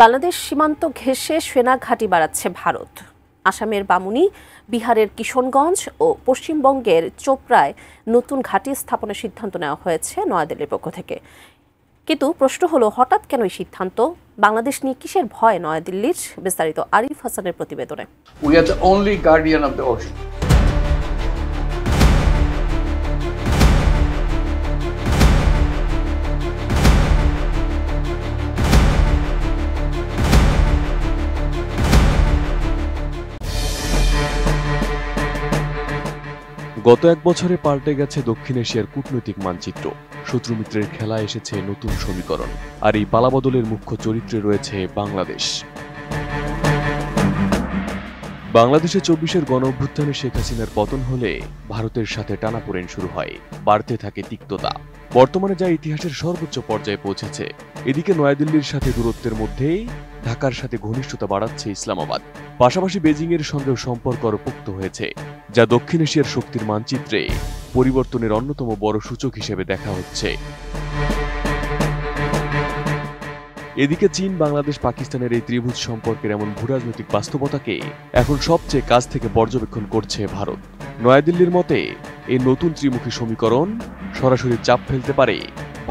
বাংলাদেশ সীমান্ত ঘেঁষে সেনা ঘাঁটি বাড়াচ্ছে ভারত। আসামের বামুনি, বিহারের কিশনগঞ্জ ও পশ্চিমবঙ্গের চোপড়ায় নতুন ঘাঁটি স্থাপনের সিদ্ধান্ত নেওয়া হয়েছে নয়াদিল্লির পক্ষ থেকে। কিন্তু প্রশ্ন হলো, হঠাৎ কেন এই সিদ্ধান্ত? বাংলাদেশ নিয়ে কিসের ভয় নয়াদিল্লির? বিস্তারিত আরিফ হাসানের প্রতিবেদনে। We are the only guardian of the ocean. গত এক বছরে পাল্টে গেছে দক্ষিণ এশিয়ার কূটনৈতিক মানচিত্র। শত্রু মিত্রের খেলা এসেছে নতুন সমীকরণ, আর এই পালাবদলের মুখ্য চরিত্রে রয়েছে বাংলাদেশ। বাংলাদেশে ২৪-এর গণঅভ্যুত্থানে শেখ হাসিনার পতন হলে ভারতের সাথে টানাপোড়েন শুরু হয়, বাড়তে থাকে তিক্ততা। বর্তমানে যা ইতিহাসের সর্বোচ্চ পর্যায়ে পৌঁছেছে। এদিকে নয়াদিল্লির সাথে দূরত্বের মধ্যেই ঢাকার সাথে ঘনিষ্ঠতা বাড়াচ্ছে ইসলামাবাদ। পাশাপাশি বেজিংয়ের সঙ্গেও সম্পর্ক আরও পোক্ত হয়েছে, যা দক্ষিণ এশিয়ার শক্তির মানচিত্রে পরিবর্তনের অন্যতম বড় সূচক হিসেবে দেখা হচ্ছে। এদিকে চীন, বাংলাদেশ, পাকিস্তানের এই ত্রিভুজ সম্পর্কের এমন ভূরাজনৈতিক বাস্তবতাকে এখন সবচেয়ে কাছ থেকে পর্যবেক্ষণ করছে ভারত। নয়াদিল্লির মতে এই নতুন ত্রিমুখী সমীকরণ সরাসরি চাপ ফেলতে পারে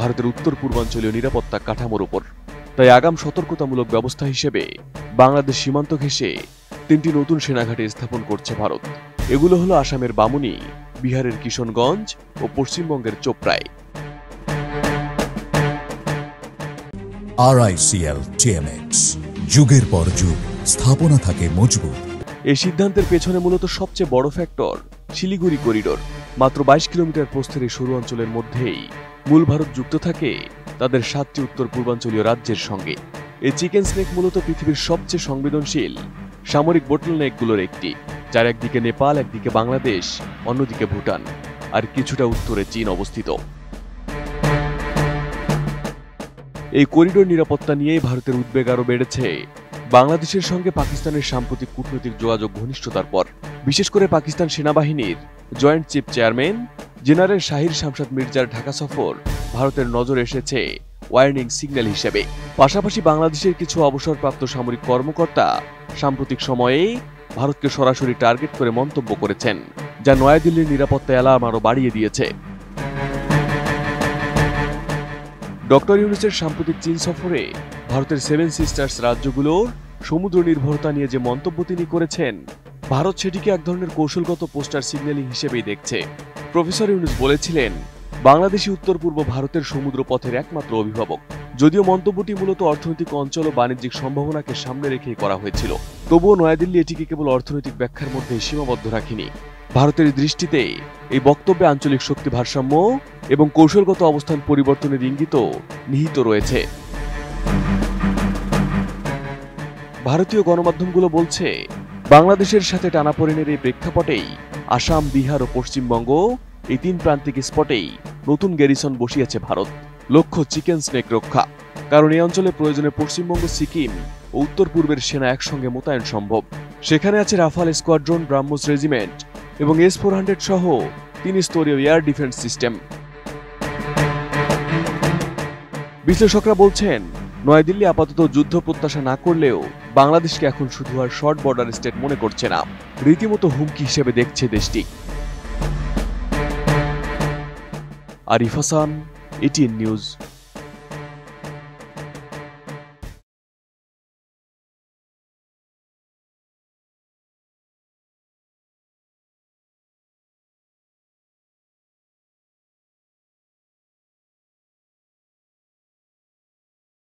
ভারতের উত্তর পূর্বাঞ্চলীয় নিরাপত্তা কাঠামোর উপর। তাই আগাম সতর্কতামূলক ব্যবস্থা হিসেবে বাংলাদেশ সীমান্ত ঘেঁষে ৩টি নতুন সেনাঘাঁটি স্থাপন করছে ভারত। এগুলো হলো আসামের বামুনি, বিহারের কিশনগঞ্জ ও পশ্চিমবঙ্গের চোপড়ায়। RICL TMX, যুগের পর যুগ স্থাপনা থাকে মজবুত। এই সিদ্ধান্তের পেছনে মূলত সবচেয়ে বড় ফ্যাক্টর শিলিগুড়ি করিডোর। মাত্র ২২ কিলোমিটার প্রস্থের এই সরু অঞ্চলের মধ্যেই মূল ভারত যুক্ত থাকে তাদের ৭টি উত্তর পূর্বাঞ্চলীয় রাজ্যের সঙ্গে। এই চিকেন স্নেক মূলত পৃথিবীর সবচেয়ে সংবেদনশীল সামরিক বোটলনেকগুলোর একটি, যার একদিকে নেপাল, একদিকে বাংলাদেশ, অন্যদিকে ভুটান, আর কিছুটা উত্তরে চীন অবস্থিত। এই করিডোর নিরাপত্তা নিয়েই ভারতের উদ্বেগ আরও বেড়েছে বাংলাদেশের সঙ্গে পাকিস্তানের সাম্প্রতিক কূটনৈতিক যোগাযোগ ঘনিষ্ঠতার পর। বিশেষ করে পাকিস্তান সেনাবাহিনীর joint chief chairman general Shahir Shamshad মির্জার ঢাকা সফর ভারতের নজর এসেছে ওয়ার্নিং সিগন্যাল হিসেবে। পাশাপাশি বাংলাদেশের কিছু অবসরপ্রাপ্ত সামরিক কর্মকর্তা সাম্প্রতিক সময়ে ভারতকে সরাসরি টার্গেট করে মন্তব্য করেছেন, যা নয়াদিল্লির নিরাপত্তা অ্যালার্ম আরও বাড়িয়ে দিয়েছে। ডক্টর ইউনূসের সাম্প্রতিক চীন সফরে ভারতের 7 সিস্টার্স রাজ্যগুলোর সমুদ্র নির্ভরতা নিয়ে যে মন্তব্য তিনি করেছেন, ভারত সেটিকে এক ধরনের কৌশলগত পোস্টার সিগন্যালিং হিসেবেই দেখছে। প্রফেসর ইউনূস বলেছিলেন, বাংলাদেশই উত্তর পূর্ব ভারতের সমুদ্র পথের একমাত্র অভিভাবক। যদিও মন্তব্যটি মূলত অর্থনৈতিক অঞ্চল ও বাণিজ্যিক সম্ভাবনাকে সামনে রেখেই করা হয়েছিল, তবুও নয়াদিল্লি এটিকে কেবল অর্থনৈতিক ব্যাখ্যার মধ্যেই সীমাবদ্ধ রাখেনি। ভারতের দৃষ্টিতে এই বক্তব্যে আঞ্চলিক শক্তি ভারসাম্য এবং কৌশলগত অবস্থান পরিবর্তনের ইঙ্গিতও নিহিত রয়েছে। ভারতীয় গণমাধ্যমগুলো বলছে, বাংলাদেশের সাথে টানাপোড়েনের এই প্রেক্ষাপটেই আসাম, বিহার ও পশ্চিমবঙ্গ এই ৩ প্রান্তিক স্পটেই নতুন গ্যারিসন বসিয়েছে ভারত। লক্ষ্য চিকেন স্নেক রক্ষা, কারণ এই অঞ্চলে প্রয়োজনে পশ্চিমবঙ্গ, সিকিম ও উত্তর পূর্বের সেনা একসঙ্গে মোতায়েন সম্ভব। সেখানে আছে রাফাল স্কোয়াড্রন, ব্রাহ্মোস রেজিমেন্ট এবং S-400 সহ ৩ স্তরীয় এয়ার ডিফেন্স সিস্টেম। বিশ্লেষকরা বলছেন, নয়াদিল্লি আপাতত যুদ্ধ প্রত্যাশা না করলেও বাংলাদেশকে এখন শুধু আর শর্ট বর্ডার স্টেট মনে করছে না, রীতিমতো হুমকি হিসেবে দেখছে দেশটি। Arif Hasan, ATN news.